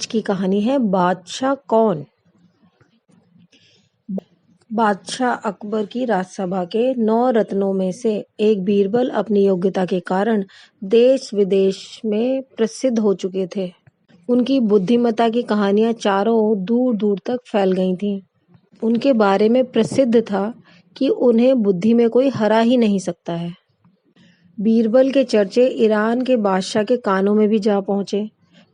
आज की कहानी है बादशाह कौन। बादशाह अकबर की राजसभा के 9 रत्नों में से एक बीरबल अपनी योग्यता के कारण देश विदेश में प्रसिद्ध हो चुके थे। उनकी बुद्धिमत्ता की कहानियां चारों ओर दूर दूर तक फैल गई थीं। उनके बारे में प्रसिद्ध था कि उन्हें बुद्धि में कोई हरा ही नहीं सकता है। बीरबल के चर्चे ईरान के बादशाह के कानों में भी जा पहुंचे।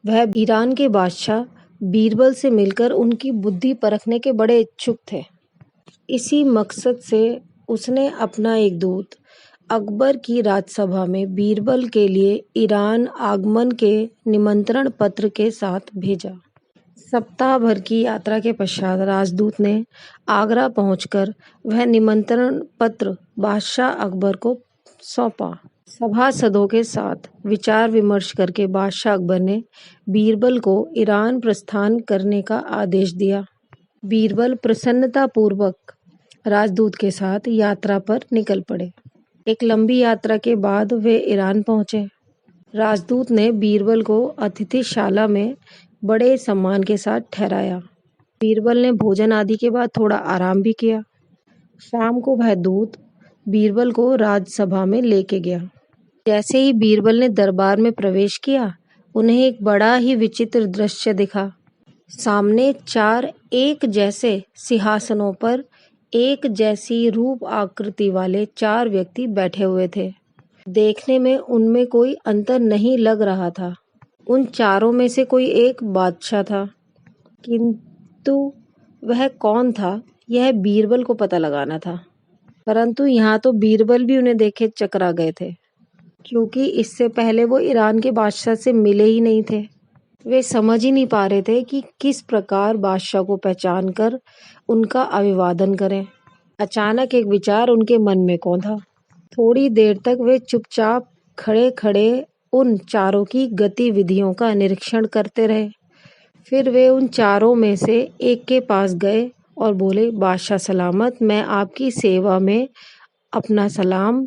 वह ईरान के बादशाह बीरबल से मिलकर उनकी बुद्धि परखने के बड़े इच्छुक थे। इसी मकसद से उसने अपना एक दूत अकबर की राजसभा में बीरबल के लिए ईरान आगमन के निमंत्रण पत्र के साथ भेजा। सप्ताह भर की यात्रा के पश्चात राजदूत ने आगरा पहुंचकर वह निमंत्रण पत्र बादशाह अकबर को सौंपा। सभासदों के साथ विचार विमर्श करके बादशाह अकबर ने बीरबल को ईरान प्रस्थान करने का आदेश दिया। बीरबल प्रसन्नतापूर्वक राजदूत के साथ यात्रा पर निकल पड़े। एक लंबी यात्रा के बाद वे ईरान पहुंचे। राजदूत ने बीरबल को अतिथिशाला में बड़े सम्मान के साथ ठहराया। बीरबल ने भोजन आदि के बाद थोड़ा आराम भी किया। शाम को वह दूत बीरबल को राजसभा में लेके गया। जैसे ही बीरबल ने दरबार में प्रवेश किया, उन्हें एक बड़ा ही विचित्र दृश्य दिखा। सामने 4 एक जैसे सिंहासनों पर एक जैसी रूप आकृति वाले 4 व्यक्ति बैठे हुए थे। देखने में उनमें कोई अंतर नहीं लग रहा था। उन चारों में से कोई एक बादशाह था, किंतु वह कौन था यह बीरबल को पता लगाना था। परंतु यहाँ तो बीरबल भी उन्हें देखे चकरा गए थे, क्योंकि इससे पहले वो ईरान के बादशाह से मिले ही नहीं थे। वे समझ ही नहीं पा रहे थे कि किस प्रकार बादशाह को पहचान कर उनका अभिवादन करें। अचानक एक विचार उनके मन में कौंधा। थोड़ी देर तक वे चुपचाप खड़े खड़े उन चारों की गतिविधियों का निरीक्षण करते रहे। फिर वे उन चारों में से एक के पास गए और बोले, बादशाह सलामत, मैं आपकी सेवा में अपना सलाम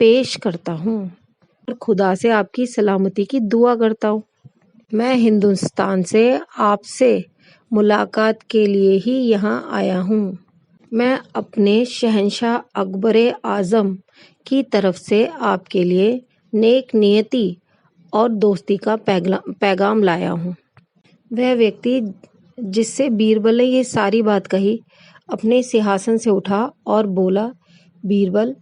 पेश करता हूँ और खुदा से आपकी सलामती की दुआ करता हूँ। मैं हिंदुस्तान से आपसे मुलाकात के लिए ही यहाँ आया हूँ। मैं अपने शहंशाह अकबर आज़म की तरफ से आपके लिए नेक नियति और दोस्ती का पैगाम लाया हूँ। वह व्यक्ति जिससे बीरबल ने ये सारी बात कही, अपने सिंहासन से उठा और बोला, बीरबल,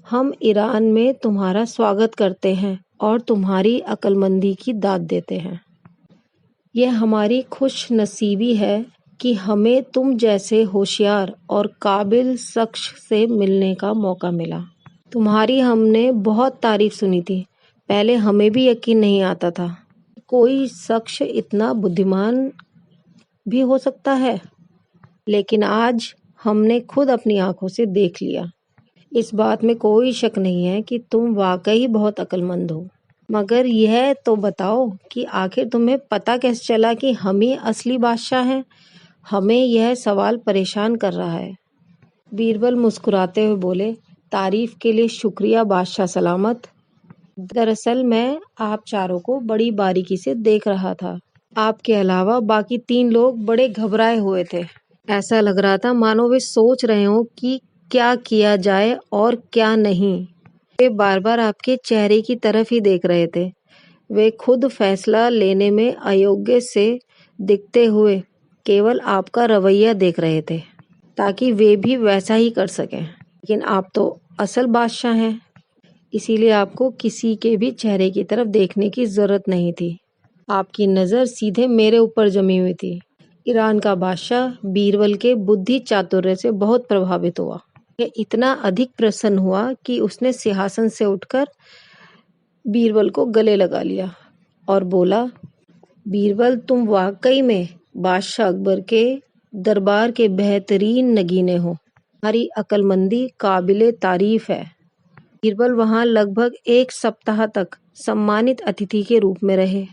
हम ईरान में तुम्हारा स्वागत करते हैं और तुम्हारी अक्लमंदी की दाद देते हैं। यह हमारी खुश नसीबी है कि हमें तुम जैसे होशियार और काबिल शख्स से मिलने का मौका मिला। तुम्हारी हमने बहुत तारीफ सुनी थी। पहले हमें भी यकीन नहीं आता था कोई शख्स इतना बुद्धिमान भी हो सकता है, लेकिन आज हमने खुद अपनी आंखों से देख लिया। इस बात में कोई शक नहीं है कि तुम वाकई बहुत अक्लमंद हो। मगर यह तो बताओ कि आखिर तुम्हें पता कैसे चला कि हम ही असली बादशाह हैं? हमें यह सवाल परेशान कर रहा है। बीरबल मुस्कुराते हुए बोले, तारीफ के लिए शुक्रिया बादशाह सलामत। दरअसल मैं आप चारों को बड़ी बारीकी से देख रहा था। आपके अलावा बाकी 3 लोग बड़े घबराए हुए थे। ऐसा लग रहा था मानो वे सोच रहे हों कि क्या किया जाए और क्या नहीं। वे बार बार आपके चेहरे की तरफ ही देख रहे थे। वे खुद फैसला लेने में अयोग्य से दिखते हुए केवल आपका रवैया देख रहे थे, ताकि वे भी वैसा ही कर सकें। लेकिन आप तो असल बादशाह हैं, इसीलिए आपको किसी के भी चेहरे की तरफ देखने की जरूरत नहीं थी। आपकी नज़र सीधे मेरे ऊपर जमी हुई थी। ईरान का बादशाह बीरबल के बुद्धि चातुर्य से बहुत प्रभावित हुआ। यह इतना अधिक प्रसन्न हुआ कि उसने सिंहासन से उठकर बीरबल को गले लगा लिया और बोला, बीरबल, तुम वाकई में बादशाह अकबर के दरबार के बेहतरीन नगीने हो। तुम्हारी अक्लमंदी काबिले तारीफ है। बीरबल वहां लगभग 1 सप्ताह तक सम्मानित अतिथि के रूप में रहे।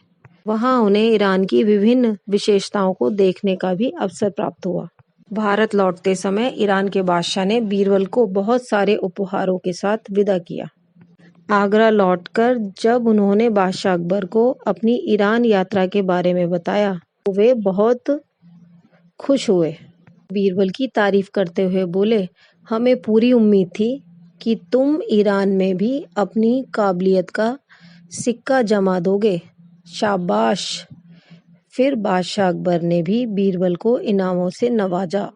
वहां उन्हें ईरान की विभिन्न विशेषताओं को देखने का भी अवसर प्राप्त हुआ। भारत लौटते समय ईरान के बादशाह ने बीरबल को बहुत सारे उपहारों के साथ विदा किया। आगरा लौटकर जब उन्होंने बादशाह अकबर को अपनी ईरान यात्रा के बारे में बताया, वे बहुत खुश हुए। बीरबल की तारीफ करते हुए बोले, हमें पूरी उम्मीद थी कि तुम ईरान में भी अपनी काबिलियत का सिक्का जमा दोगे। शाबाश। फिर बादशाह अकबर ने भी बीरबल को इनामों से नवाजा।